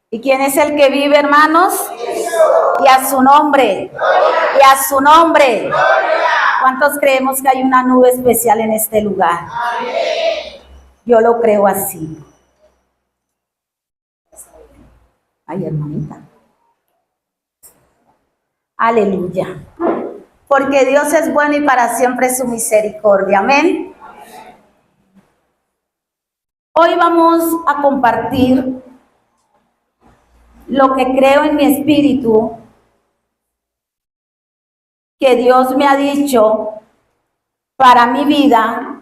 ¿Y quién es el que vive, hermanos? Y a su nombre. Y a su nombre. ¿Cuántos creemos que hay una nube especial en este lugar? Yo lo creo así. Ay, hermanita. Aleluya. Porque Dios es bueno y para siempre su misericordia. Amén. Hoy vamos a compartir lo que creo en mi espíritu, que Dios me ha dicho para mi vida,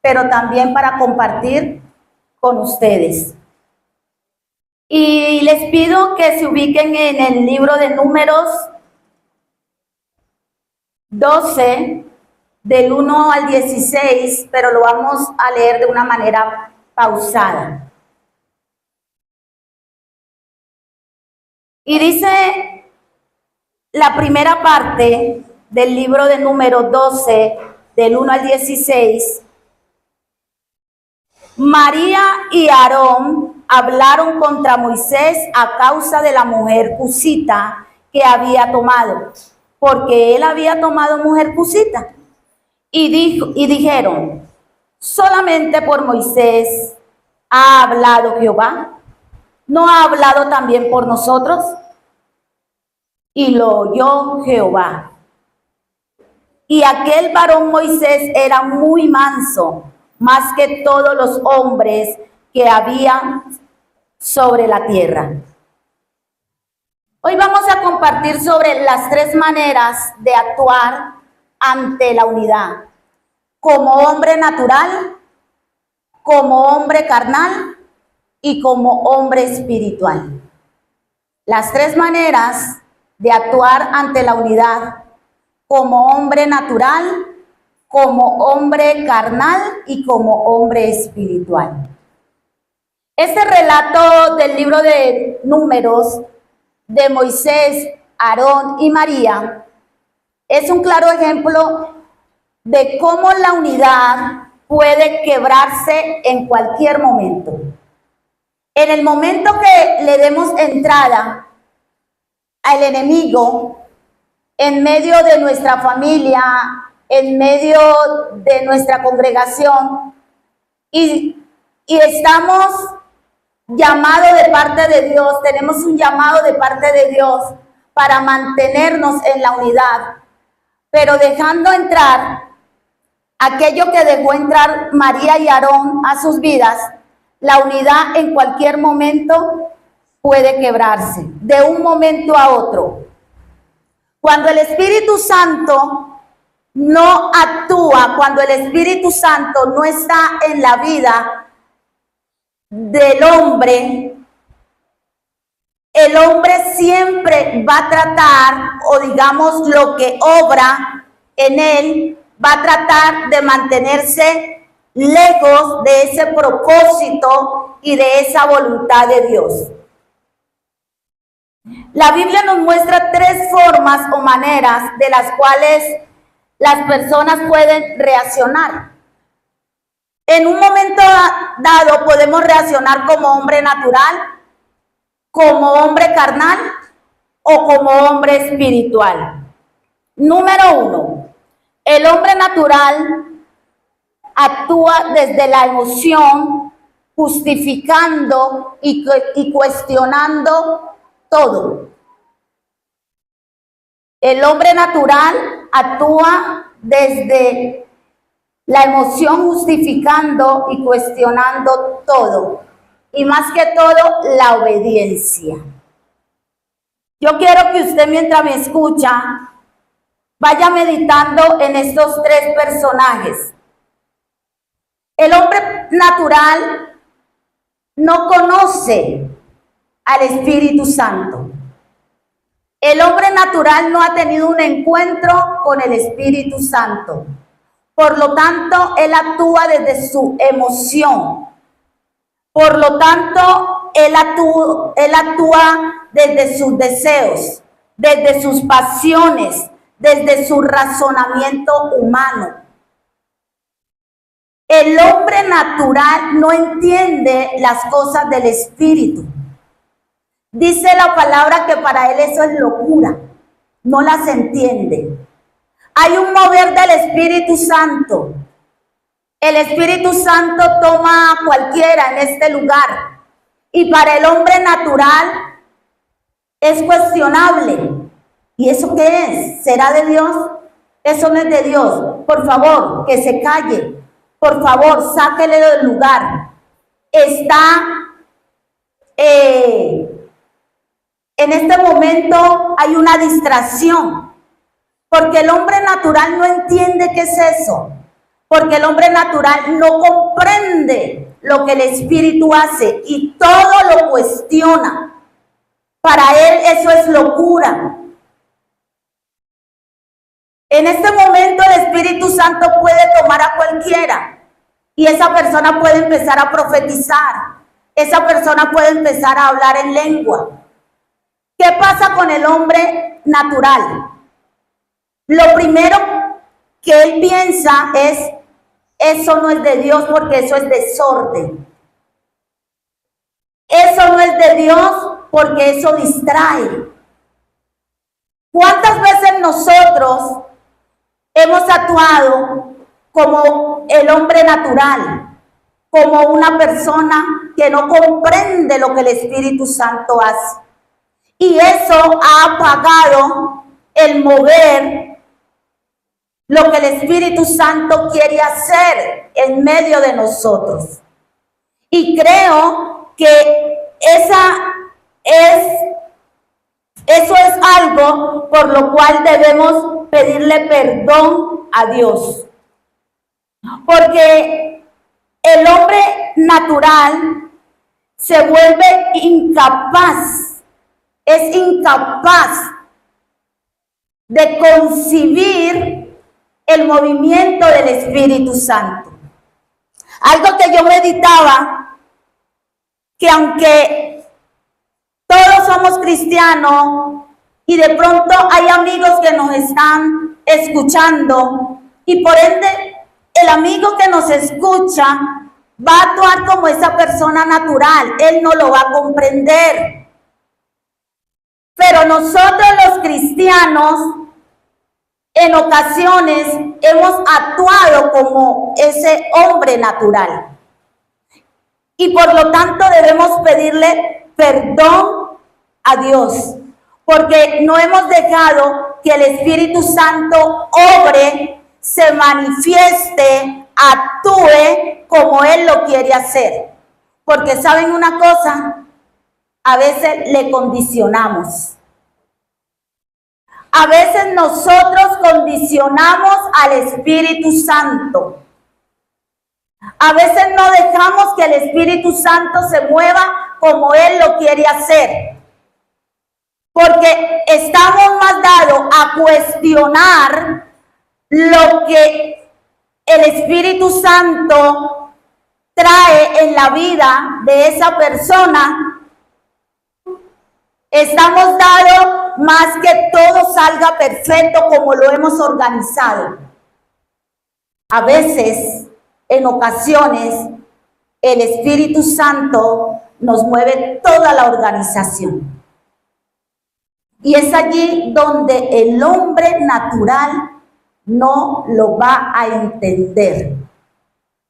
pero también para compartir con ustedes. Y les pido que se ubiquen en el libro de Números 12, del 1 al 16, pero lo vamos a leer de una manera pausada. Y dice la primera parte del libro de Números 12, del 1 al 16, María y Aarón hablaron contra Moisés a causa de la mujer cusita que había tomado, porque él había tomado mujer cusita. Y dijeron, solamente por Moisés ha hablado Jehová, ¿no ha hablado también por nosotros? Y lo oyó Jehová. Y aquel varón Moisés era muy manso, más que todos los hombres que había sobre la tierra. Hoy vamos a compartir sobre las 3 maneras de actuar ante la unidad: como hombre natural, como hombre carnal y como hombre espiritual. Las 3 maneras de actuar ante la unidad: como hombre natural, como hombre carnal y como hombre espiritual. Este relato del libro de Números de Moisés, Aarón y María es un claro ejemplo de cómo la unidad puede quebrarse en cualquier momento. En el momento que le demos entrada al enemigo, en medio de nuestra familia, en medio de nuestra congregación, y estamos llamados de parte de Dios, tenemos un llamado de parte de Dios para mantenernos en la unidad, pero dejando entrar aquello que dejó entrar María y Aarón a sus vidas, la unidad en cualquier momento puede quebrarse, de un momento a otro. Cuando el Espíritu Santo no actúa, cuando el Espíritu Santo no está en la vida del hombre, el hombre siempre va a tratar, o digamos lo que obra en él, va a tratar de mantenerse lejos de ese propósito y de esa voluntad de Dios. La Biblia nos muestra 3 formas o maneras de las cuales las personas pueden reaccionar. En un momento dado podemos reaccionar como hombre natural, como hombre carnal o como hombre espiritual. Número 1, el hombre natural actúa desde la emoción, justificando y cuestionando todo. El hombre natural actúa desde la emoción, justificando y cuestionando todo. Y más que todo, la obediencia. Yo quiero que usted, mientras me escucha, vaya meditando en estos 3 personajes. El hombre natural no conoce al Espíritu Santo. El hombre natural no ha tenido un encuentro con el Espíritu Santo. Por lo tanto, él actúa desde su emoción. Por lo tanto, él actúa desde sus deseos, desde sus pasiones, desde su razonamiento humano. El hombre natural no entiende las cosas del Espíritu. Dice la palabra que para él eso es locura, no las entiende. Hay un mover del Espíritu Santo. El Espíritu Santo toma a cualquiera en este lugar y para el hombre natural es cuestionable. ¿Y eso qué es? ¿Será de Dios? Eso no es de Dios. Por favor, que se calle. Por favor, sáquele del lugar. Está en este momento hay una distracción, porque el hombre natural no entiende qué es eso, porque el hombre natural no comprende lo que el Espíritu hace y todo lo cuestiona. Para él eso es locura. En este momento el Espíritu Santo puede tomar a cualquiera y esa persona puede empezar a profetizar, esa persona puede empezar a hablar en lengua. ¿Qué pasa con el hombre natural? Lo primero que él piensa es, eso no es de Dios porque eso es desorden. Eso no es de Dios porque eso distrae. ¿Cuántas veces nosotros hemos actuado como el hombre natural, como una persona que no comprende lo que el Espíritu Santo hace? Y eso ha apagado el mover lo que el Espíritu Santo quiere hacer en medio de nosotros. Y creo que eso es algo por lo cual debemos pedirle perdón a Dios. Porque el hombre natural se vuelve incapaz, es incapaz de concebir el movimiento del Espíritu Santo. Algo que yo meditaba, que aunque todos somos cristianos y de pronto hay amigos que nos están escuchando y por ende el amigo que nos escucha va a actuar como esa persona natural, él no lo va a comprender. Pero nosotros los cristianos en ocasiones hemos actuado como ese hombre natural. Y por lo tanto debemos pedirle perdón a Dios, porque no hemos dejado que el Espíritu Santo obre, se manifieste, actúe como Él lo quiere hacer. Porque ¿saben una cosa? A veces le condicionamos. A veces nosotros condicionamos al Espíritu Santo. A veces no dejamos que el Espíritu Santo se mueva como Él lo quiere hacer. Porque estamos más dados a cuestionar lo que el Espíritu Santo trae en la vida de esa persona. Estamos dados más que todo salga perfecto como lo hemos organizado. A veces, en ocasiones, el Espíritu Santo nos mueve toda la organización. Y es allí donde el hombre natural no lo va a entender,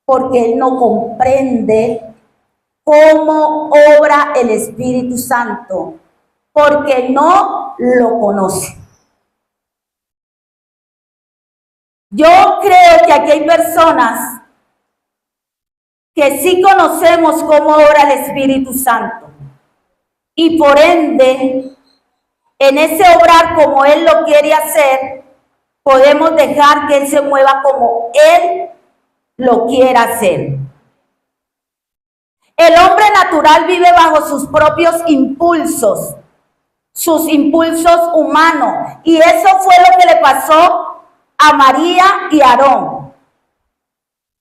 porque él no comprende cómo obra el Espíritu Santo, porque no lo conoce. Yo creo que aquí hay personas que sí conocemos cómo obra el Espíritu Santo y por ende, en ese obrar como Él lo quiere hacer, podemos dejar que Él se mueva como Él lo quiera hacer. El hombre natural vive bajo sus propios impulsos humanos, y eso fue lo que le pasó a María y Aarón.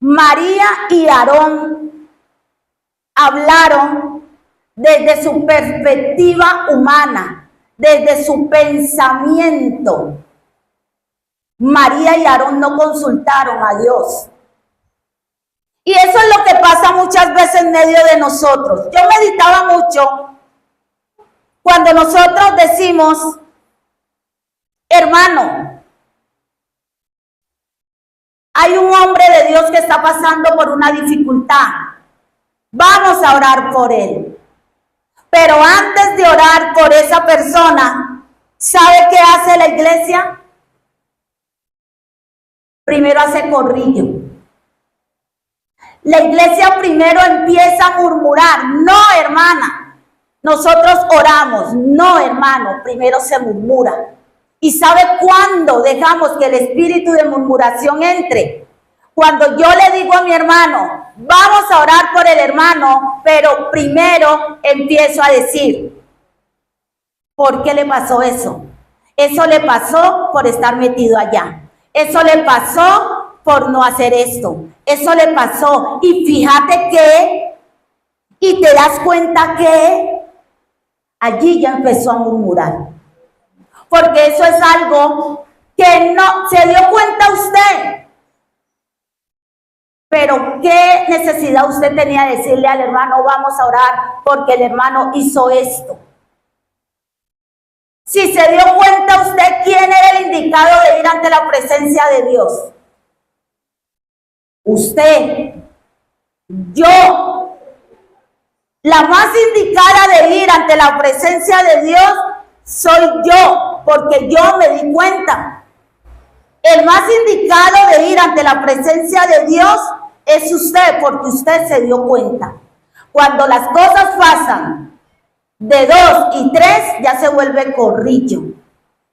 María y Aarón hablaron desde su perspectiva humana, desde su pensamiento. María y Aarón no consultaron a Dios. Y eso es lo que pasa muchas veces en medio de nosotros. Yo meditaba mucho Cuando nosotros decimos, hermano, hay un hombre de Dios que está pasando por una dificultad, vamos a orar por él. Pero antes de orar por esa persona, ¿sabe qué hace la iglesia? Primero hace corrillo. La iglesia primero empieza a murmurar. No, hermana, nosotros oramos. No, hermano, primero se murmura. ¿Y sabe cuándo dejamos que el espíritu de murmuración entre? Cuando yo le digo a mi hermano, vamos a orar por el hermano, pero primero empiezo a decir, ¿por qué le pasó eso? Eso le pasó por estar metido allá. Eso le pasó por no hacer esto. Eso le pasó. Y fíjate que, y te das cuenta que allí ya empezó a murmurar. Porque eso es algo que no se dio cuenta usted. Pero ¿qué necesidad usted tenía de decirle al hermano, vamos a orar porque el hermano hizo esto? Si se dio cuenta usted, ¿quién era el indicado de ir ante la presencia de Dios? Usted, yo. La más indicada de ir ante la presencia de Dios soy yo, porque yo me di cuenta. El más indicado de ir ante la presencia de Dios es usted, porque usted se dio cuenta. Cuando las cosas pasan de 2 y 3, ya se vuelve corrillo.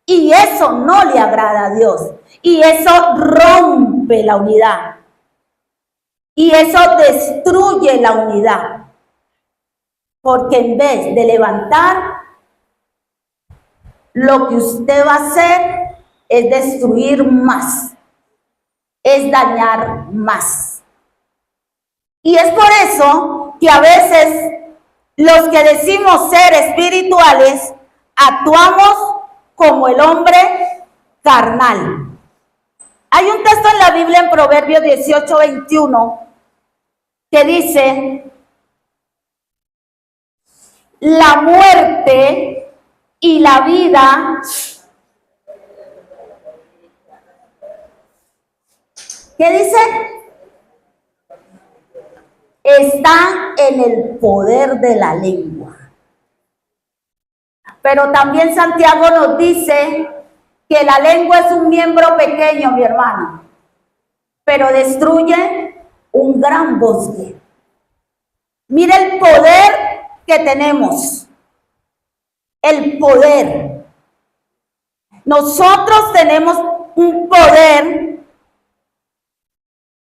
Y eso no le agrada a Dios. Y eso rompe la unidad. Y eso destruye la unidad. Porque en vez de levantar, lo que usted va a hacer es destruir más, es dañar más. Y es por eso que a veces los que decimos ser espirituales actuamos como el hombre carnal. Hay un texto en la Biblia en Proverbios 18:21 que dice: la muerte y la vida ¿qué dice? Están en el poder de la lengua. Pero también Santiago nos dice que la lengua es un miembro pequeño, mi hermano, pero destruye un gran bosque. Mire el poder que tenemos. El poder. Nosotros tenemos un poder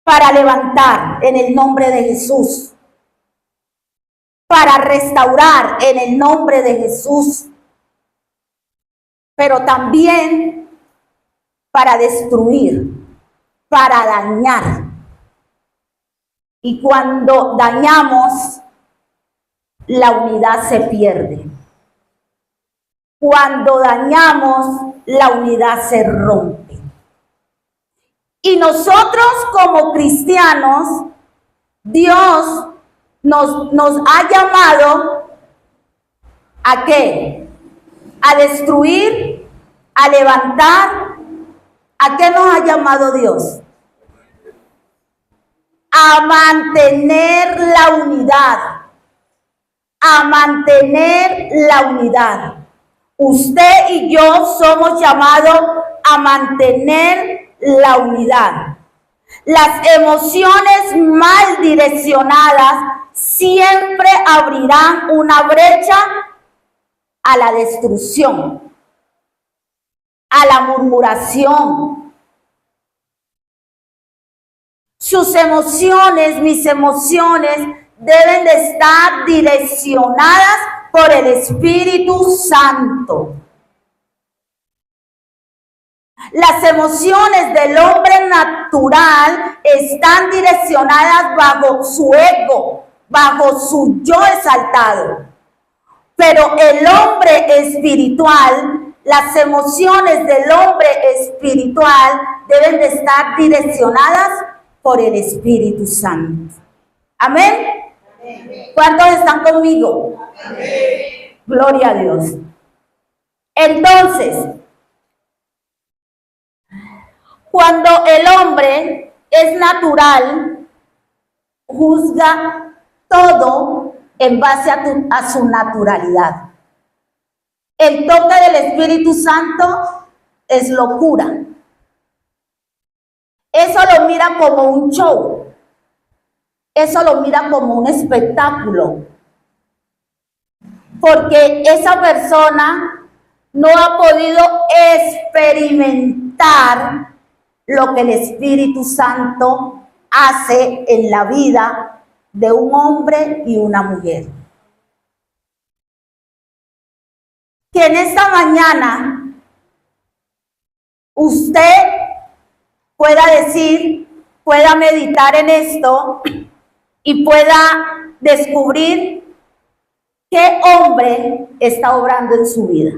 para levantar en el nombre de Jesús, para restaurar en el nombre de Jesús, pero también para destruir, para dañar. Y cuando dañamos, la unidad se pierde. Cuando dañamos, la unidad se rompe. Y nosotros como cristianos, Dios nos ha llamado ¿a qué? A destruir, a levantar. ¿A qué nos ha llamado Dios? A mantener la unidad. A mantener la unidad. Usted y yo somos llamados a mantener la unidad. Las emociones mal direccionadas siempre abrirán una brecha a la destrucción, a la murmuración. Sus emociones, mis emociones, deben de estar direccionadas por el Espíritu Santo. Las emociones del hombre natural están direccionadas bajo su ego, bajo su yo exaltado. Pero el hombre espiritual, las emociones del hombre espiritual deben de estar direccionadas por el Espíritu Santo. ¿Amén? ¿Cuántos están conmigo? Amén. Gloria a Dios. Entonces, cuando el hombre es natural, juzga todo en base a su naturalidad. El toque del Espíritu Santo es locura. Eso lo mira como un show. Eso lo mira como un espectáculo. Porque esa persona no ha podido experimentar lo que el Espíritu Santo hace en la vida de un hombre y una mujer. Que en esta mañana usted pueda decir, pueda meditar en esto y pueda descubrir qué hombre está obrando en su vida.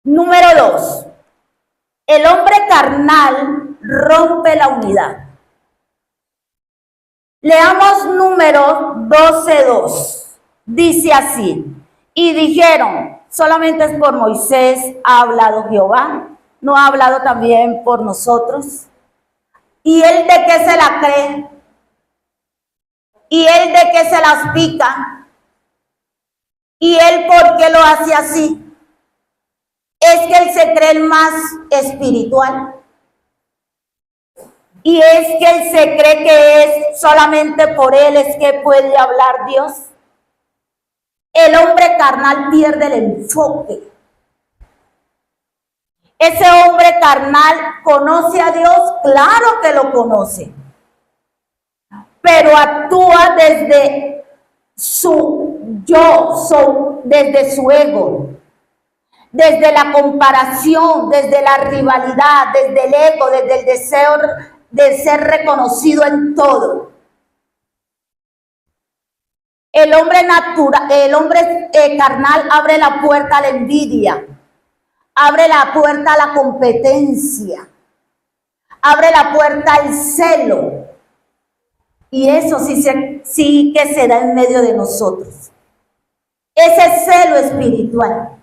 Número 2. El hombre carnal rompe la unidad. Leamos número 12:2. Dice así: y dijeron, solamente es por Moisés ha hablado Jehová, no ha hablado también por nosotros. ¿Y él de qué se la cree? ¿Y él de qué se las pica? ¿Y él por qué lo hace así? Es que él se cree el más espiritual. Y es que él se cree que es solamente por él es que puede hablar Dios. El hombre carnal pierde el enfoque. Ese hombre carnal conoce a Dios, claro que lo conoce, pero actúa desde su yo, desde su ego, desde la comparación, desde la rivalidad, desde el ego, desde el deseo de ser reconocido en todo. El hombre carnal abre la puerta a la envidia, abre la puerta a la competencia, abre la puerta al celo. Y eso sí que se da en medio de nosotros. Ese celo espiritual,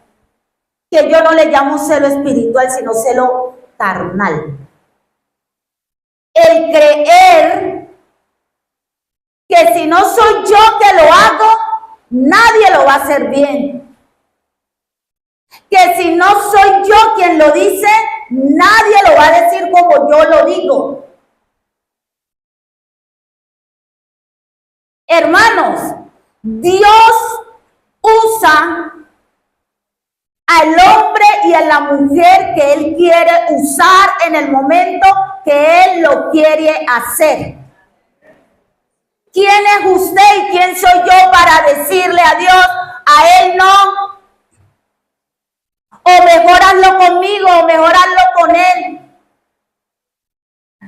que yo no le llamo celo espiritual, sino celo carnal. El creer que si no soy yo que lo hago, nadie lo va a hacer bien. Que si no soy yo quien lo dice, nadie lo va a decir como yo lo digo. Hermanos, Dios usa al hombre y a la mujer que Él quiere usar en el momento que Él lo quiere hacer. ¿Quién es usted y quién soy yo para decirle a Dios, a Él no? O mejor hazlo conmigo, o mejor hazlo con Él.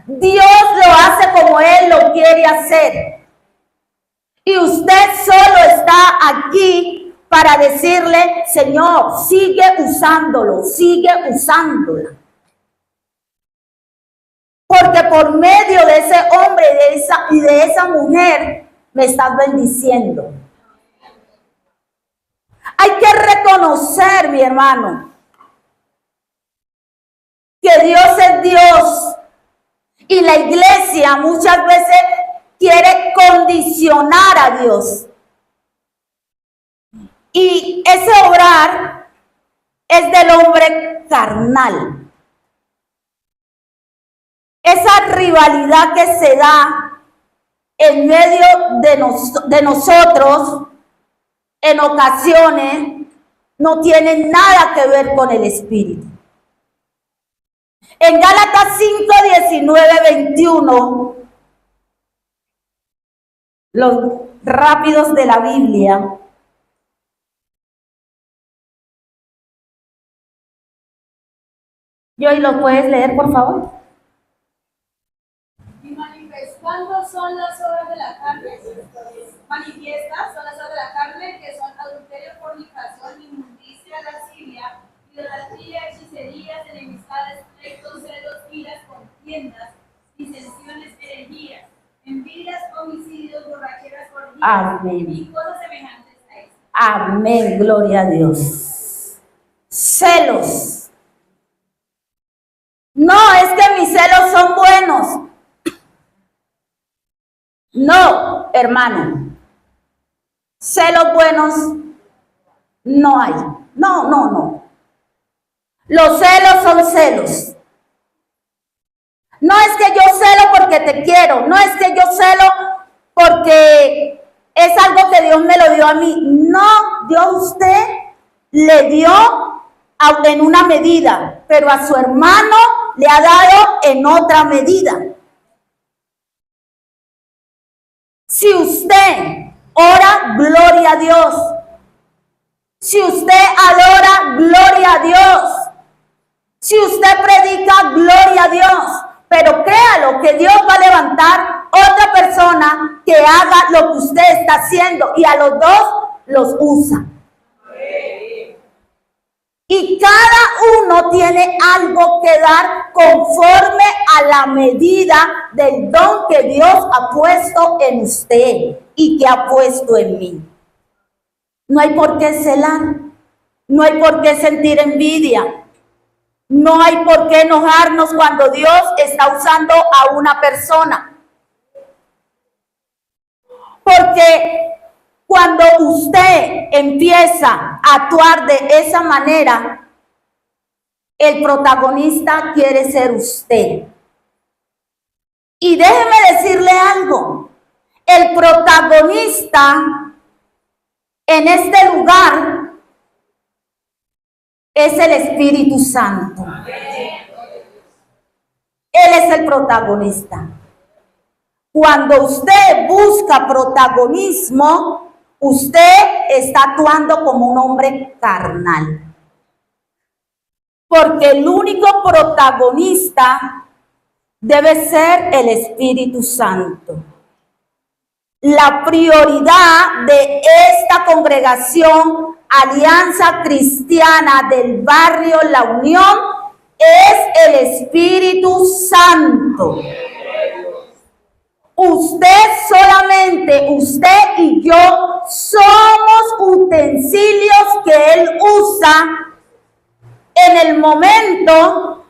Dios lo hace como Él lo quiere hacer. Y usted solo está aquí para decirle, Señor, sigue usándolo, sigue usándola. Porque por medio de ese hombre y de esa mujer me estás bendiciendo. Hay que reconocer, mi hermano, que Dios es Dios. Y la iglesia muchas veces quiere condicionar a Dios. Y ese obrar es del hombre carnal. Esa rivalidad que se da en medio de nosotros, en ocasiones, no tiene nada que ver con el Espíritu. En Gálatas 5, 19, 21, los rápidos de la Biblia, Joy, ¿lo puedes leer, por favor? Y manifestando son las obras de la carne, manifiestas son las obras de la carne, que son adulterio, fornicación, inmundicia, lascivia, idolatría, hechicerías, enemistades, pleitos, celos, iras, contiendas, disensiones, herejías, envidias, homicidios, borracheras, orgías y cosas semejantes a esto. Amén, gloria a Dios. Celos. No, es que mis celos son buenos. No, hermano. Celos buenos no hay. No. Los celos son celos. No es que yo celo porque te quiero. No es que yo celo porque es algo que Dios me lo dio a mí. No, Dios a usted le dio en una medida, pero a su hermano le ha dado en otra medida. Si usted ora, gloria a Dios. Si usted adora, gloria a Dios. Si usted predica, gloria a Dios. Pero créalo que Dios va a levantar otra persona que haga lo que usted está haciendo y a los dos los usa. Y cada uno tiene algo que dar conforme a la medida del don que Dios ha puesto en usted y que ha puesto en mí. No hay por qué celar, no hay por qué sentir envidia. No hay por qué enojarnos cuando Dios está usando a una persona. Porque cuando usted empieza a actuar de esa manera, el protagonista quiere ser usted. Y déjeme decirle algo. El protagonista en este lugar es el Espíritu Santo. Él es el protagonista. Cuando usted busca protagonismo, usted está actuando como un hombre carnal. Porque el único protagonista debe ser el Espíritu Santo. La prioridad de esta congregación, Alianza Cristiana del Barrio La Unión, es el Espíritu Santo. Usted y yo somos utensilios que Él usa en el momento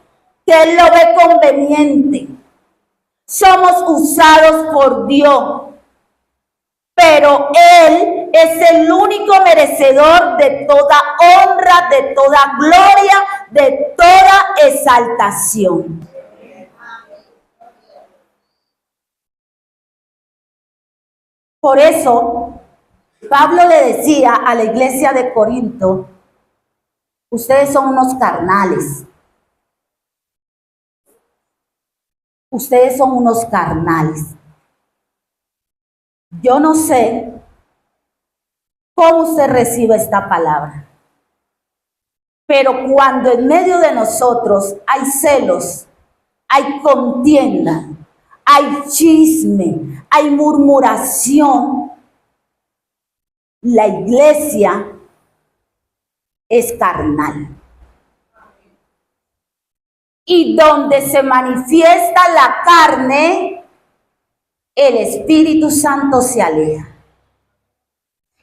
que Él lo ve conveniente. Somos usados por Dios. Pero Él es el único merecedor de toda honra, de toda gloria, de toda exaltación. Por eso, Pablo le decía a la iglesia de Corinto, ustedes son unos carnales. Ustedes son unos carnales. Yo no sé cómo usted recibe esta palabra, pero cuando en medio de nosotros hay celos, hay contienda, hay chisme, hay murmuración, la iglesia es carnal. Y donde se manifiesta la carne, el Espíritu Santo se aleja.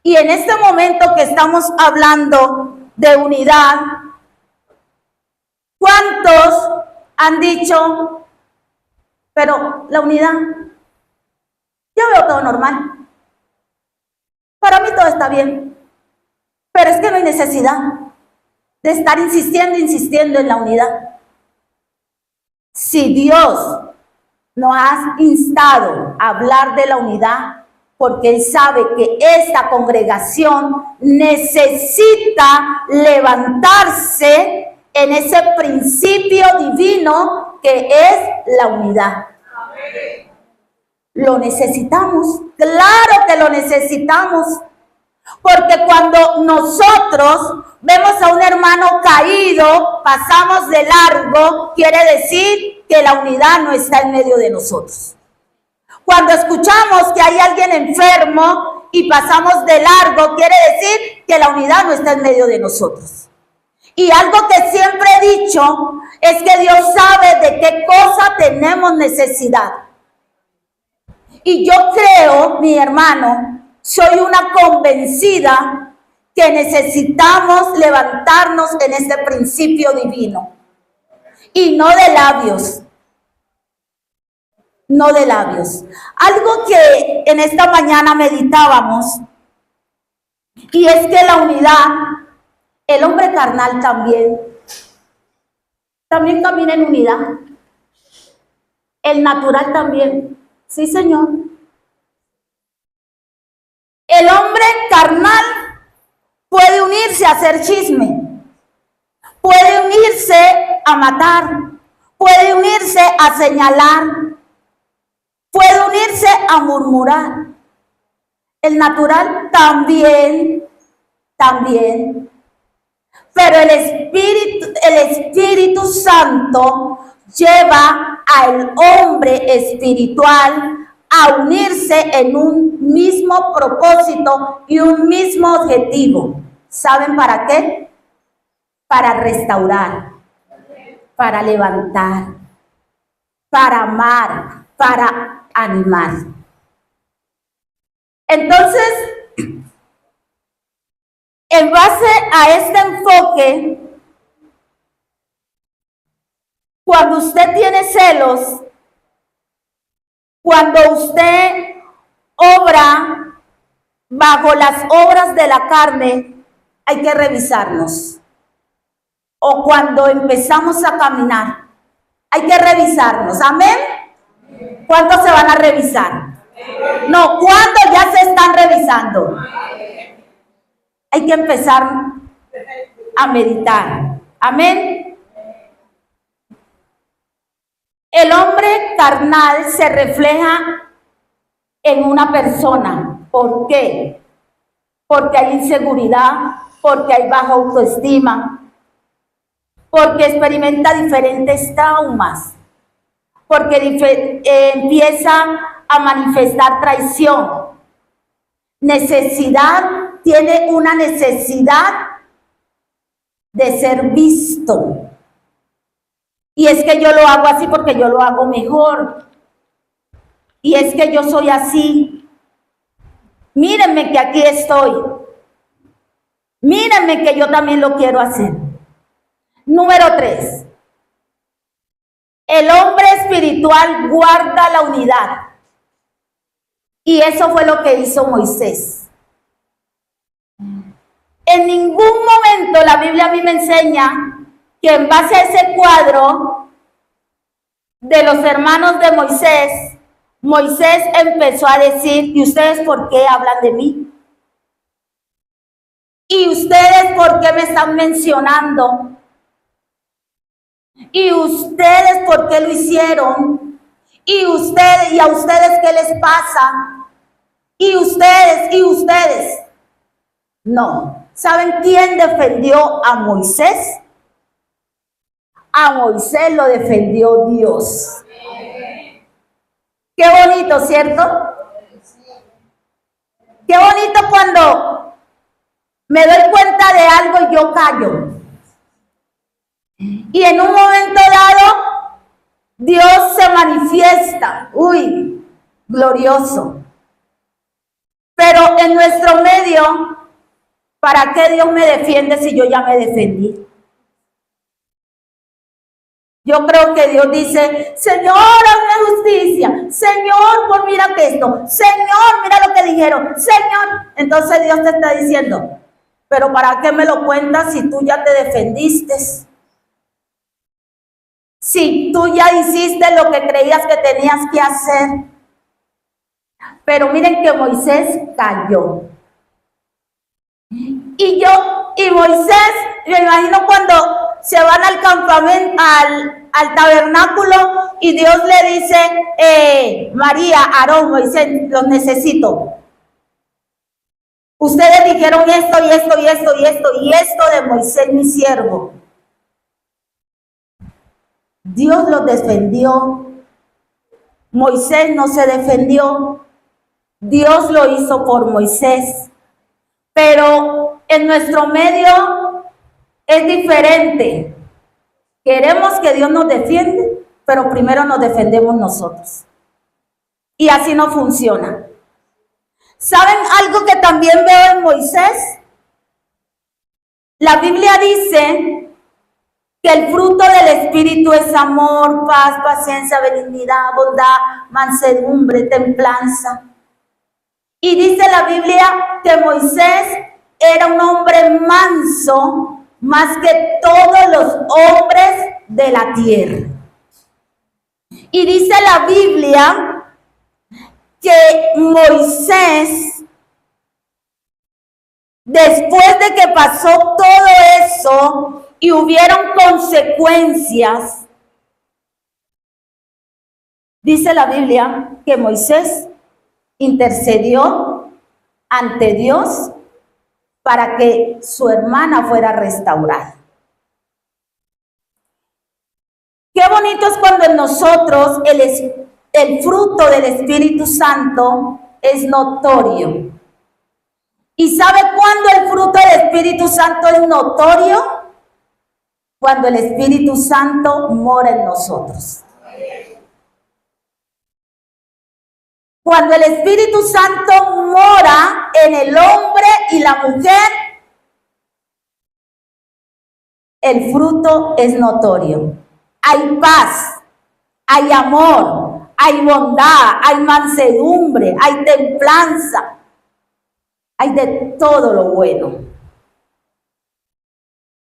Y en este momento que estamos hablando de unidad, ¿cuántos han dicho, pero la unidad, yo veo todo normal? Para mí todo está bien, pero es que no hay necesidad de estar insistiendo en la unidad. Si Dios nos ha instado a hablar de la unidad, porque Él sabe que esta congregación necesita levantarse en ese principio divino que es la unidad. Lo necesitamos, claro que lo necesitamos, porque cuando nosotros vemos a un hermano caído, pasamos de largo, quiere decir que la unidad no está en medio de nosotros. Cuando escuchamos que hay alguien enfermo y pasamos de largo, quiere decir que la unidad no está en medio de nosotros. Y algo que siempre he dicho es que Dios sabe de qué cosa tenemos necesidad. Y yo creo, mi hermano, soy una convencida que necesitamos levantarnos en este principio divino. Y no de labios. No de labios. Algo que en esta mañana meditábamos, y es que la unidad, el hombre carnal también camina en unidad. El natural también. Sí, Señor. El hombre carnal puede unirse a hacer chisme, puede unirse a matar, puede unirse a señalar, puede unirse a murmurar. El natural también. Pero el Espíritu Santo lleva al hombre espiritual a unirse en un mismo propósito y un mismo objetivo. ¿Saben para qué? Para restaurar, para levantar, para amar, para animar. Entonces, en base a este enfoque, cuando usted tiene celos, cuando usted obra bajo las obras de la carne, hay que revisarnos. O cuando empezamos a caminar, hay que revisarnos. ¿Amén? ¿Cuántos se van a revisar? No, ¿cuántos ya se están revisando? Hay que empezar a meditar. Amén. El hombre carnal se refleja en una persona. ¿Por qué? Porque hay inseguridad, porque hay baja autoestima, porque experimenta diferentes traumas, porque empieza a manifestar traición, necesidad. Tiene una necesidad de ser visto. Y es que yo lo hago así porque yo lo hago mejor. Y es que yo soy así. Mírenme que aquí estoy. Mírenme que yo también lo quiero hacer. Número 3. El hombre espiritual guarda la unidad. Y eso fue lo que hizo Moisés. En ningún momento la Biblia a mí me enseña que en base a ese cuadro de los hermanos de Moisés, Moisés empezó a decir, ¿y ustedes por qué hablan de mí? ¿Y ustedes por qué me están mencionando? ¿Y ustedes por qué lo hicieron? ¿Y ustedes, y a ustedes qué les pasa? ¿Y ustedes? No. ¿Saben quién defendió a Moisés? A Moisés lo defendió Dios. Qué bonito, ¿cierto? Qué bonito cuando me doy cuenta de algo y yo callo. Y en un momento dado, Dios se manifiesta. Uy, glorioso. Pero en nuestro medio, ¿para qué Dios me defiende si yo ya me defendí? Yo creo que Dios dice, Señor, hazme justicia. Señor, pues mira que esto. Señor, mira lo que dijeron. Señor. Entonces Dios te está diciendo, pero ¿para qué me lo cuentas si tú ya te defendiste? Si tú ya hiciste lo que creías que tenías que hacer. Pero miren que Moisés cayó. Y Moisés, me imagino cuando se van al campamento, al tabernáculo, y Dios le dice, María, Aarón, Moisés, los necesito. Ustedes dijeron esto y esto de Moisés, mi siervo. Dios los defendió. Moisés no se defendió. Dios lo hizo por Moisés. Pero en nuestro medio es diferente. Queremos que Dios nos defienda, pero primero nos defendemos nosotros. Y así no funciona. ¿Saben algo que también veo en Moisés? La Biblia dice que el fruto del Espíritu es amor, paz, paciencia, benignidad, bondad, mansedumbre, templanza. Y dice la Biblia que Moisés era un hombre manso más que todos los hombres de la tierra. Y dice la Biblia que Moisés, después de que pasó todo eso y hubieron consecuencias, dice la Biblia que Moisés intercedió ante Dios para que su hermana fuera restaurada. Qué bonito es cuando en nosotros el fruto del Espíritu Santo es notorio. ¿Y sabe cuándo el fruto del Espíritu Santo es notorio? Cuando el Espíritu Santo mora en nosotros. Cuando el Espíritu Santo mora en el hombre y la mujer, el fruto es notorio. Hay paz, hay amor, hay bondad, hay mansedumbre, hay templanza, hay de todo lo bueno.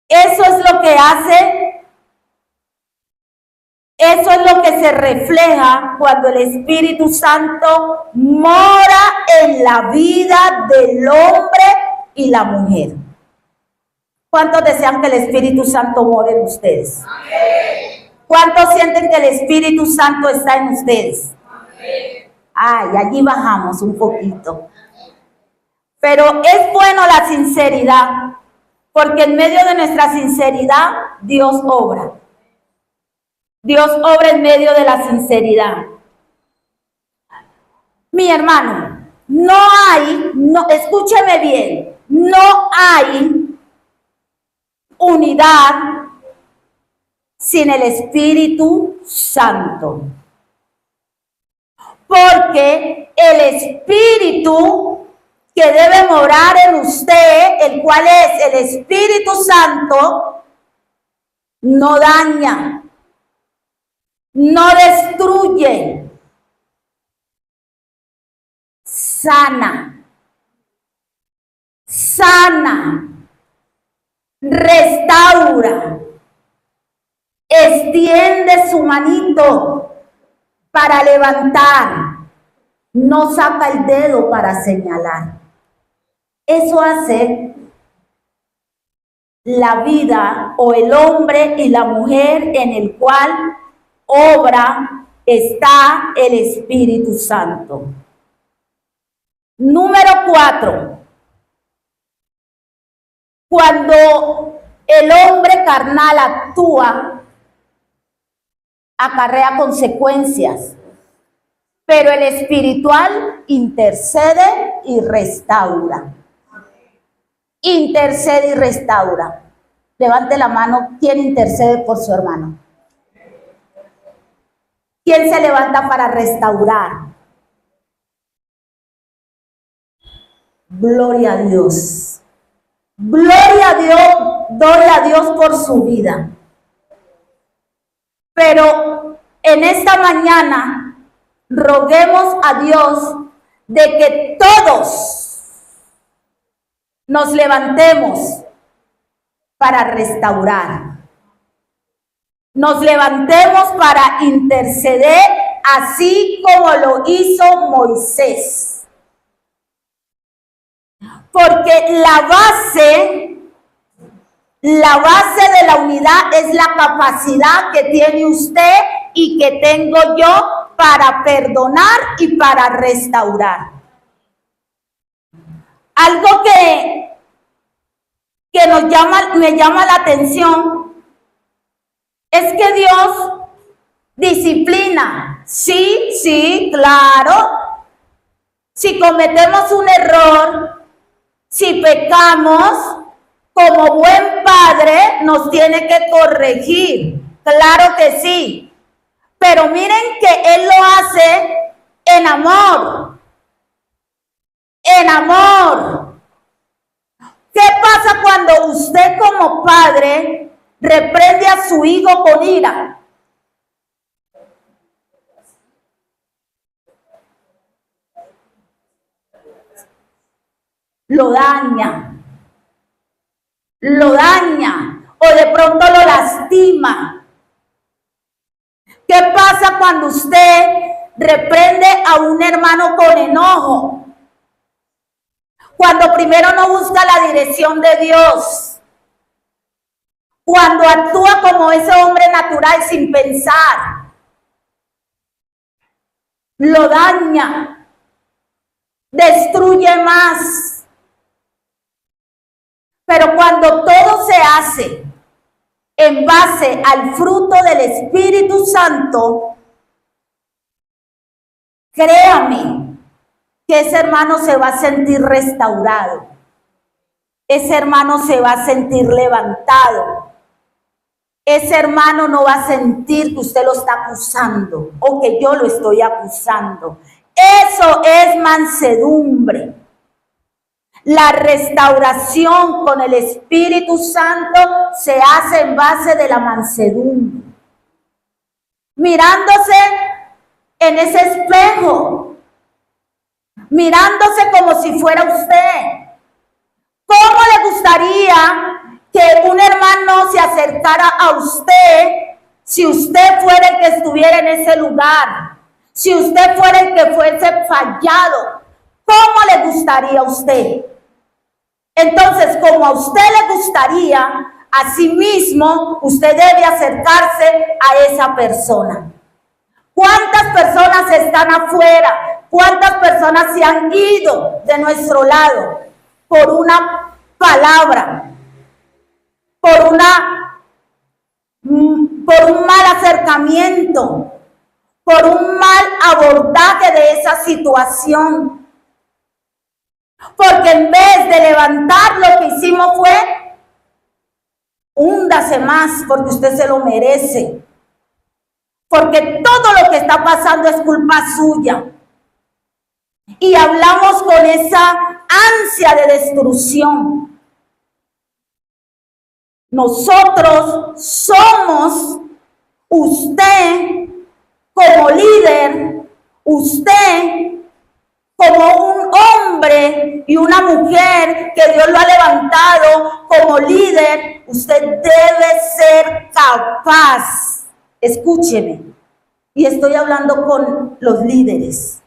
Eso es lo que hace, eso es lo que se refleja cuando el Espíritu Santo mora en la vida del hombre y la mujer. ¿Cuántos desean que el Espíritu Santo more en ustedes? Amén. ¿Cuántos sienten que el Espíritu Santo está en ustedes? Amén. Ay, allí bajamos un poquito. Pero es bueno la sinceridad, porque en medio de nuestra sinceridad, Dios obra. Dios obra en medio de la sinceridad. Mi hermano, escúcheme bien, no hay unidad sin el Espíritu Santo. Porque el Espíritu que debe morar en usted, el cual es el Espíritu Santo, no daña, no destruye, sana, restaura, extiende su manito para levantar, no saca el dedo para señalar. Eso hace la vida o el hombre y la mujer en el cual está el Espíritu Santo. Número 4. Cuando el hombre carnal actúa, acarrea consecuencias, pero el espiritual intercede y restaura. Intercede y restaura. Levante la mano, ¿quién intercede por su hermano? ¿Quién se levanta para restaurar? Gloria a Dios. Gloria a Dios, gloria a Dios por su vida. Pero en esta mañana roguemos a Dios de que todos nos levantemos para restaurar. Nos levantemos para interceder así como lo hizo Moisés. Porque la base de la unidad es la capacidad que tiene usted y que tengo yo para perdonar y para restaurar. Algo que me llama la atención es que Dios disciplina. Sí, claro. Si cometemos un error, si pecamos, como buen padre nos tiene que corregir. Claro que sí. Pero miren que Él lo hace en amor. En amor. ¿Qué pasa cuando usted como padre reprende a su hijo con ira, lo daña, o de pronto lo lastima. ¿Qué pasa cuando usted reprende a un hermano con enojo? Cuando primero no busca la dirección de Dios, cuando actúa como ese hombre natural sin pensar, lo daña, destruye más. Pero cuando todo se hace en base al fruto del Espíritu Santo, créame que ese hermano se va a sentir restaurado. Ese hermano se va a sentir levantado. Ese hermano no va a sentir que usted lo está acusando o que yo lo estoy acusando. Eso es mansedumbre. La restauración con el Espíritu Santo se hace en base de la mansedumbre. Mirándose en ese espejo, mirándose como si fuera usted. ¿Cómo le gustaría que un hermano se acercara a usted si usted fuera el que estuviera en ese lugar? Si usted fuera el que fuese fallado, ¿cómo le gustaría a usted? Entonces, como a usted le gustaría, asimismo, usted debe acercarse a esa persona. ¿Cuántas personas están afuera? ¿Cuántas personas se han ido de nuestro lado por una palabra, por un mal acercamiento, por un mal abordaje de esa situación? Porque en vez de levantar, lo que hicimos fue húndase más, porque usted se lo merece. Porque todo lo que está pasando es culpa suya. Y hablamos con esa ansia de destrucción. Nosotros somos, usted como líder, usted como un hombre y una mujer que Dios lo ha levantado como líder, usted debe ser capaz. Escúcheme, y estoy hablando con los líderes.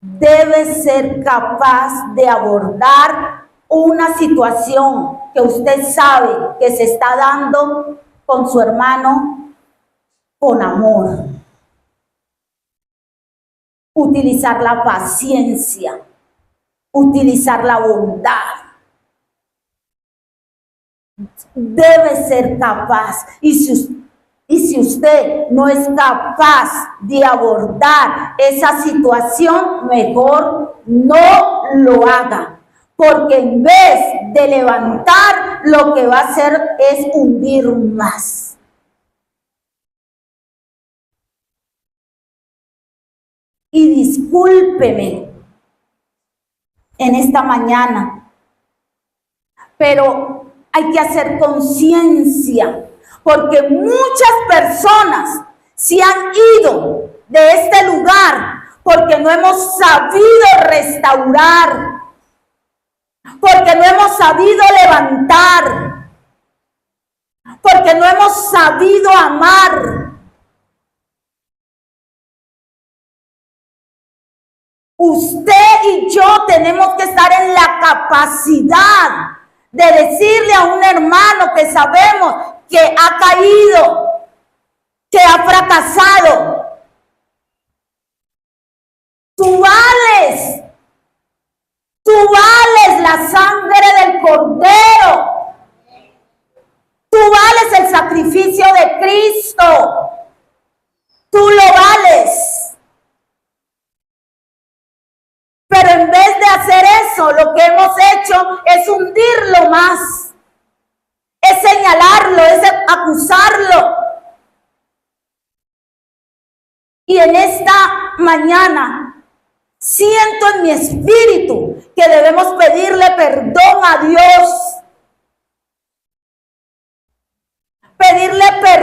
Debe ser capaz de abordar una situación que usted sabe que se está dando con su hermano con amor. Utilizar la paciencia, utilizar la bondad. Debe ser capaz. Y si usted no es capaz de abordar esa situación, mejor no lo haga. Porque en vez de levantar, lo que va a hacer es hundir más. Y discúlpeme en esta mañana, pero hay que hacer conciencia, porque muchas personas se han ido de este lugar porque no hemos sabido restaurar, porque no hemos sabido levantar, porque no hemos sabido amar. Usted y yo tenemos que estar en la capacidad de decirle a un hermano que sabemos que ha caído, que ha fracasado: tú vales la sangre del Cordero, tú vales el sacrificio de Cristo, tú lo vales. Pero en vez de hacer eso, lo que hemos hecho es hundirlo más, es señalarlo, es acusarlo. Y en esta mañana siento en mi espíritu que debemos pedirle perdón a Dios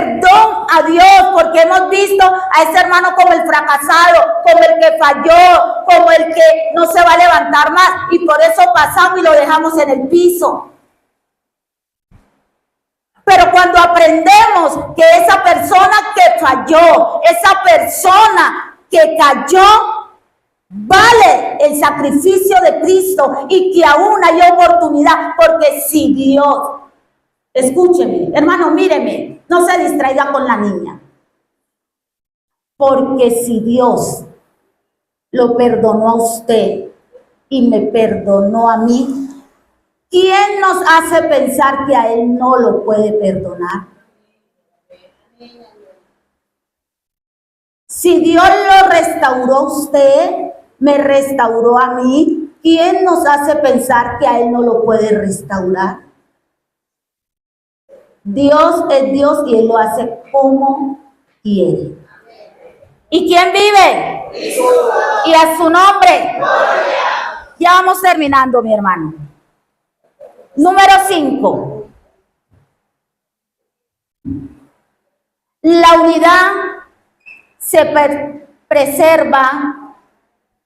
perdón a Dios, porque hemos visto a ese hermano como el fracasado, como el que falló, como el que no se va a levantar más, y por eso pasamos y lo dejamos en el piso. Pero cuando aprendemos que esa persona que falló, esa persona que cayó, vale el sacrificio de Cristo y que aún hay oportunidad, porque si Dios, escúcheme, hermano, míreme, no se distraiga con la niña, porque si Dios lo perdonó a usted y me perdonó a mí, ¿quién nos hace pensar que a Él no lo puede perdonar? Si Dios lo restauró a usted, me restauró a mí, ¿quién nos hace pensar que a Él no lo puede restaurar? Dios es Dios y Él lo hace como quiere. ¿Y quién vive? Y a su nombre. Ya vamos terminando, mi hermano. Número 5. La unidad se preserva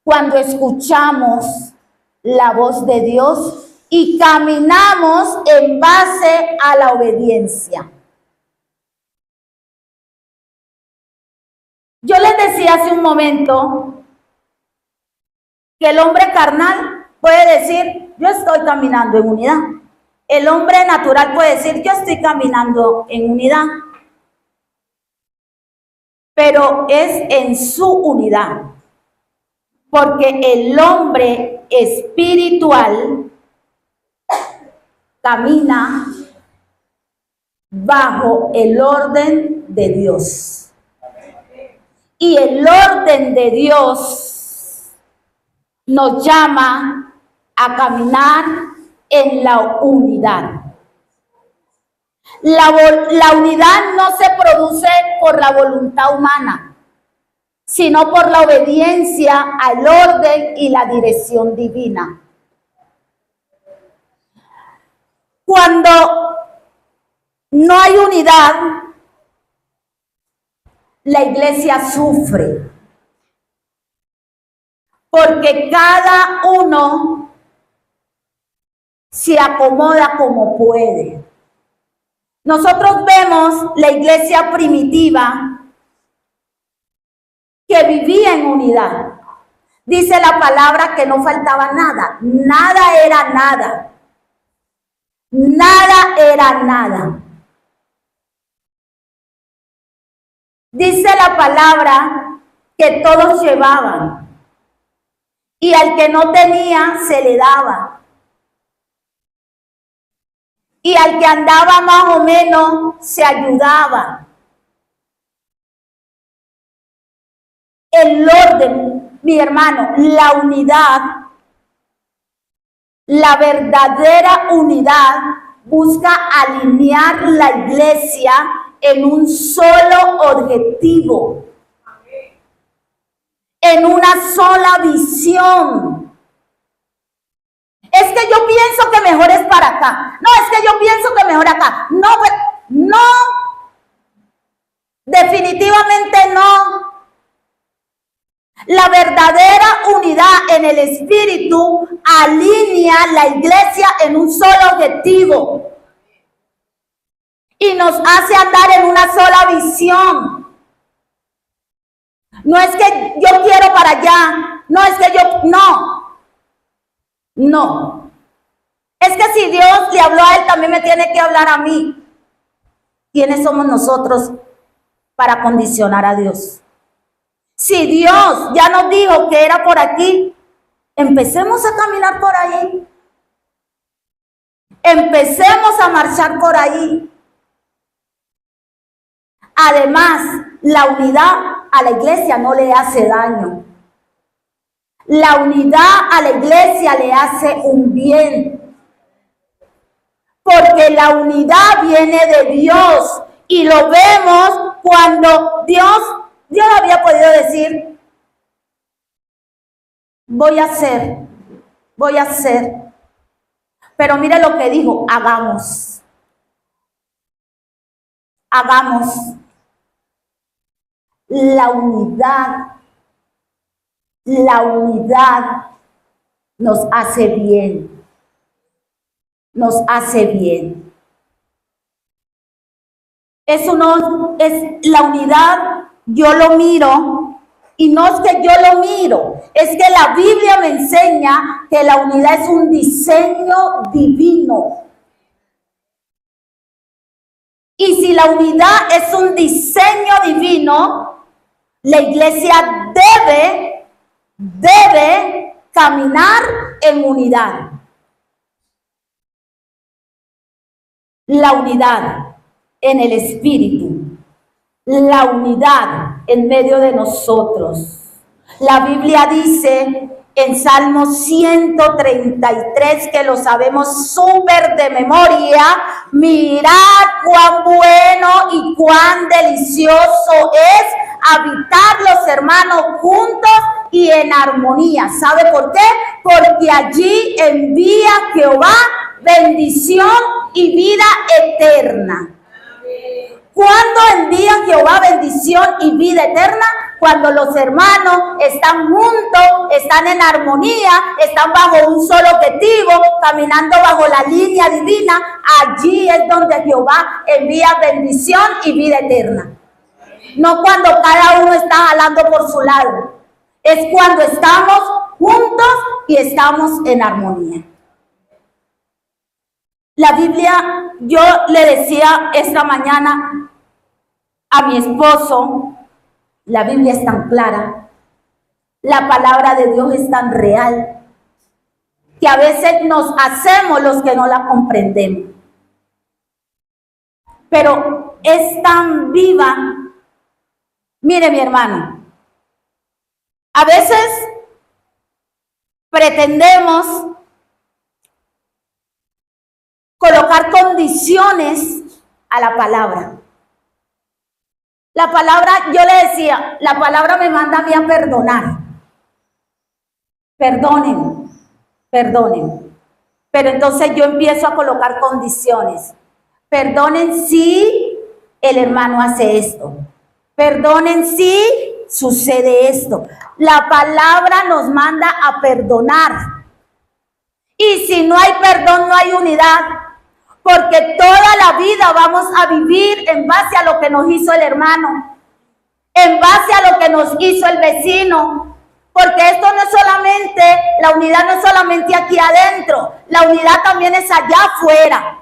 cuando escuchamos la voz de Dios y caminamos en base a la obediencia. Yo les decía hace un momento que el hombre carnal puede decir, yo estoy caminando en unidad. El hombre natural puede decir, yo estoy caminando en unidad. Pero es en su unidad. Porque el hombre espiritual camina bajo el orden de Dios. Y el orden de Dios nos llama a caminar en la unidad. La unidad no se produce por la voluntad humana, sino por la obediencia al orden y la dirección divina. Cuando no hay unidad, la iglesia sufre, porque cada uno se acomoda como puede. Nosotros vemos la iglesia primitiva que vivía en unidad. Dice la palabra que no faltaba nada, nada era nada, nada era nada. Dice la palabra que todos llevaban y al que no tenía se le daba. Y al que andaba más o menos se ayudaba. El orden, mi hermano, la unidad, la verdadera unidad busca alinear la iglesia en un solo objetivo, en una sola visión. Es que yo pienso que mejor es para acá. No, es que yo pienso que mejor acá. No, no. Definitivamente no. La verdadera unidad en el espíritu alinea la iglesia en un solo objetivo. Y nos hace andar en una sola visión. No es que yo quiero para allá. No es que yo, no. No, es que si Dios le habló a él, también me tiene que hablar a mí. ¿Quiénes somos nosotros para condicionar a Dios? Si Dios ya nos dijo que era por aquí, empecemos a caminar por ahí. Empecemos a marchar por ahí. Además, la unidad a la iglesia no le hace daño. La unidad a la iglesia le hace un bien. Porque la unidad viene de Dios. Y lo vemos cuando Dios había podido decir, voy a hacer. Pero mire lo que dijo, hagamos. hagamos. La unidad nos hace bien, nos hace bien. Es la unidad, yo lo miro, y no es que yo lo miro, es que la Biblia me enseña que la unidad es un diseño divino. Y si la unidad es un diseño divino, la iglesia debe caminar en unidad. La unidad en el Espíritu, la unidad en medio de nosotros. La Biblia dice en Salmo 133, que lo sabemos súper de memoria: mirad cuán bueno y cuán delicioso es habitar los hermanos juntos y en armonía. ¿Sabe por qué? Porque allí envía Jehová bendición y vida eterna. ¿Cuándo envía Jehová bendición y vida eterna? Cuando los hermanos están juntos, están en armonía, están bajo un solo objetivo, caminando bajo la línea divina. Allí es donde Jehová envía bendición y vida eterna. No cuando cada uno está jalando por su lado. Es cuando estamos juntos y estamos en armonía. La Biblia, yo le decía esta mañana a mi esposo, la Biblia es tan clara, la palabra de Dios es tan real, que a veces nos hacemos los que no la comprendemos. Pero es tan viva. Mire, mi hermano, a veces pretendemos colocar condiciones a la palabra. La palabra, yo le decía, la palabra me manda a mí a perdonar. Perdonen. Pero entonces yo empiezo a colocar condiciones. Perdonen si el hermano hace esto. Perdonen si sucede esto. La palabra nos manda a perdonar. Y si no hay perdón, no hay unidad. Porque toda la vida vamos a vivir en base a lo que nos hizo el hermano, en base a lo que nos hizo el vecino. Porque esto no es solamente, la unidad no es solamente aquí adentro, la unidad también es allá afuera.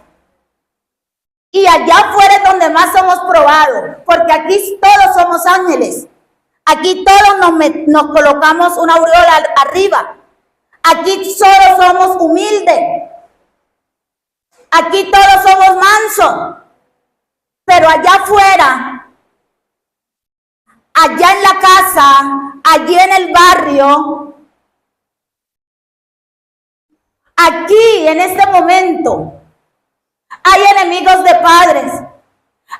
Y allá afuera es donde más somos probados, porque aquí todos somos ángeles. Aquí todos nos colocamos una aureola arriba. Aquí solo somos humildes. Aquí todos somos mansos, pero allá afuera, allá en la casa, allí en el barrio, aquí en este momento, hay enemigos de padres,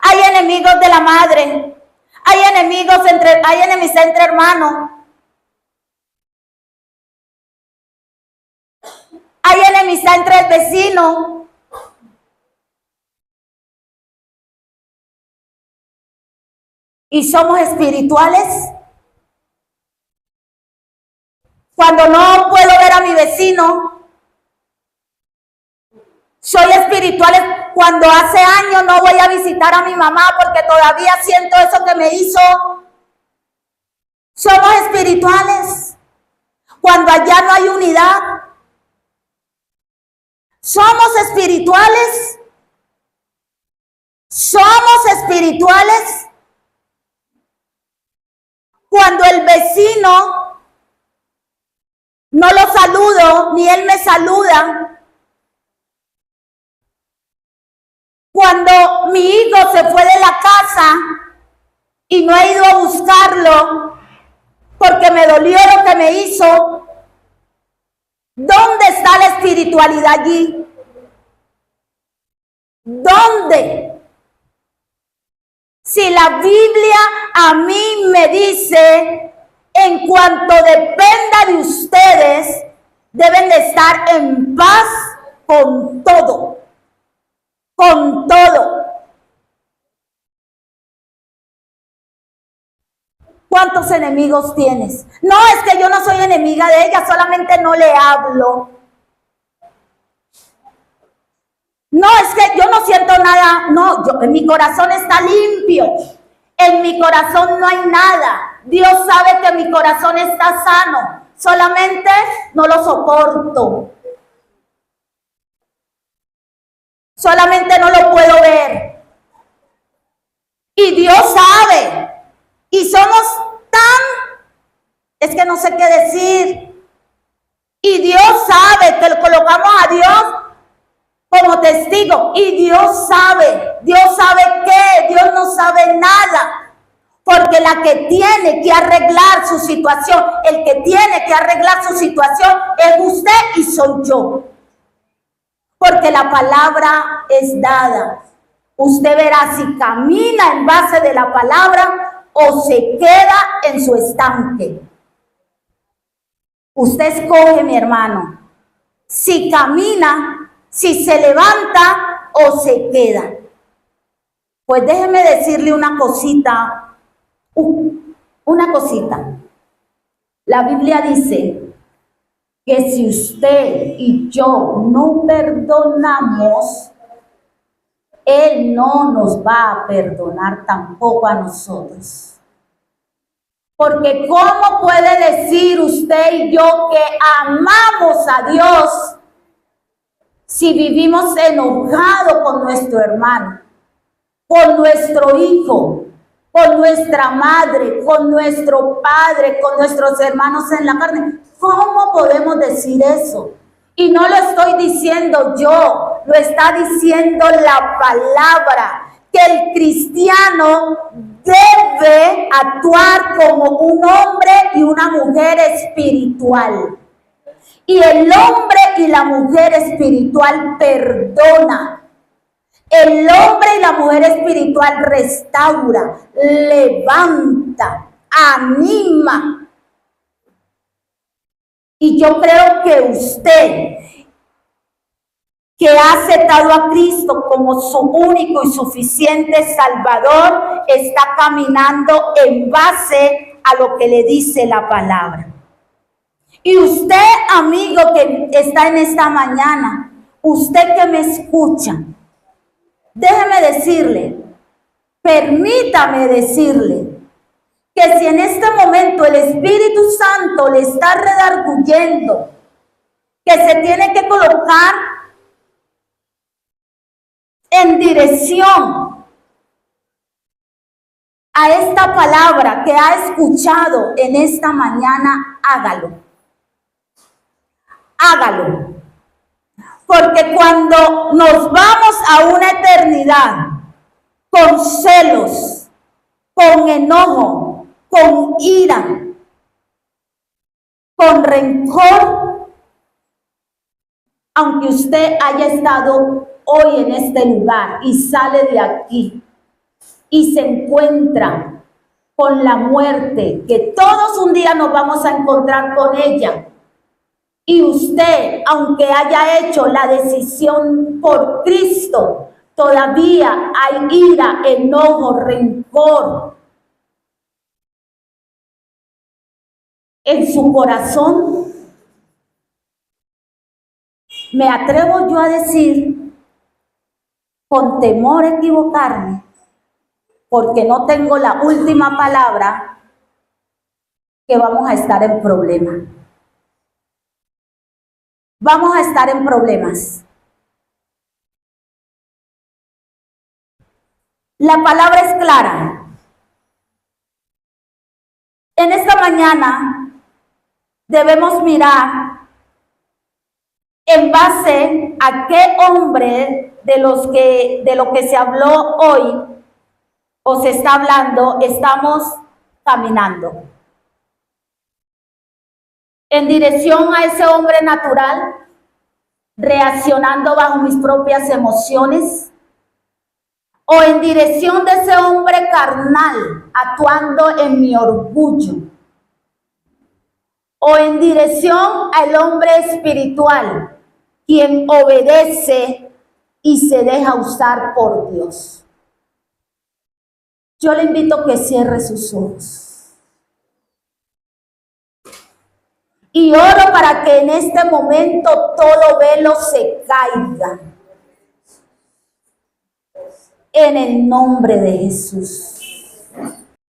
hay enemigos de la madre, hay enemigos entre hermanos, hay enemistad entre el vecino. ¿Y somos espirituales? Cuando no puedo ver a mi vecino, soy espiritual. Cuando hace años no voy a visitar a mi mamá porque todavía siento eso que me hizo. Somos espirituales. Cuando allá no hay unidad, somos espirituales. Somos espirituales. Cuando el vecino no lo saludo, ni él me saluda. Cuando mi hijo se fue de la casa y no he ido a buscarlo porque me dolió lo que me hizo. ¿Dónde está la espiritualidad allí? ¿Dónde? Si la Biblia a mí me dice, en cuanto dependa de ustedes, deben de estar en paz con todo. Con todo. ¿cuántos enemigos tienes? No, es que yo no soy enemiga de ella, solamente no le hablo. No, es que yo no siento nada, no, en mi corazón está limpio, en mi corazón no hay nada. Dios sabe que mi corazón está sano, solamente no lo soporto. Solamente no lo puedo ver. Y Dios sabe. Y somos es que no sé qué decir. Y Dios sabe que lo colocamos a Dios como testigo. Y Dios sabe qué, Dios no sabe nada. Porque la que tiene que arreglar su situación, el que tiene que arreglar su situación es usted y soy yo. Porque la palabra es dada. Usted verá si camina en base de la palabra o se queda en su estanque. Usted escoge, mi hermano, si camina, si se levanta o se queda. Pues déjeme decirle una cosita, La Biblia dice que si usted y yo no perdonamos, Él no nos va a perdonar tampoco a nosotros. Porque ¿cómo puede decir usted y yo que amamos a Dios si vivimos enojados con nuestro hermano, con nuestro hijo, con nuestra madre, con nuestro padre, con nuestros hermanos en la carne? ¿Cómo podemos decir eso? Y no lo estoy diciendo yo, lo está diciendo la palabra, que el cristiano debe actuar como un hombre y una mujer espiritual. Y el hombre y la mujer espiritual perdona. El hombre y la mujer espiritual restaura, levanta, anima. Y yo creo que usted, que ha aceptado a Cristo como su único y suficiente Salvador, está caminando en base a lo que le dice la palabra. Y usted, amigo que está en esta mañana, usted que me escucha, déjeme decirle, permítame decirle, que si en este momento el Espíritu Santo le está redarguyendo, que se tiene que colocar en dirección a esta palabra que ha escuchado en esta mañana, hágalo. Hágalo. Porque cuando nos vamos a una eternidad con celos, con enojo, con ira, con rencor, aunque usted haya estado hoy en este lugar y sale de aquí y se encuentra con la muerte, que todos un día nos vamos a encontrar con ella, y usted, aunque haya hecho la decisión por Cristo, todavía hay ira, enojo, rencor en su corazón, me atrevo yo a decir, con temor a equivocarme, porque no tengo la última palabra, que vamos a estar en problemas. Vamos a estar en problemas. La palabra es clara. En esta mañana debemos mirar en base a qué hombre de lo que se habló hoy o se está hablando estamos caminando. En dirección a ese hombre natural, reaccionando bajo mis propias emociones, o en dirección de ese hombre carnal, actuando en mi orgullo, o en dirección al hombre espiritual, quien obedece y se deja usar por Dios. Yo le invito a que cierre sus ojos. Y oro para que en este momento todo velo se caiga. En el nombre de Jesús.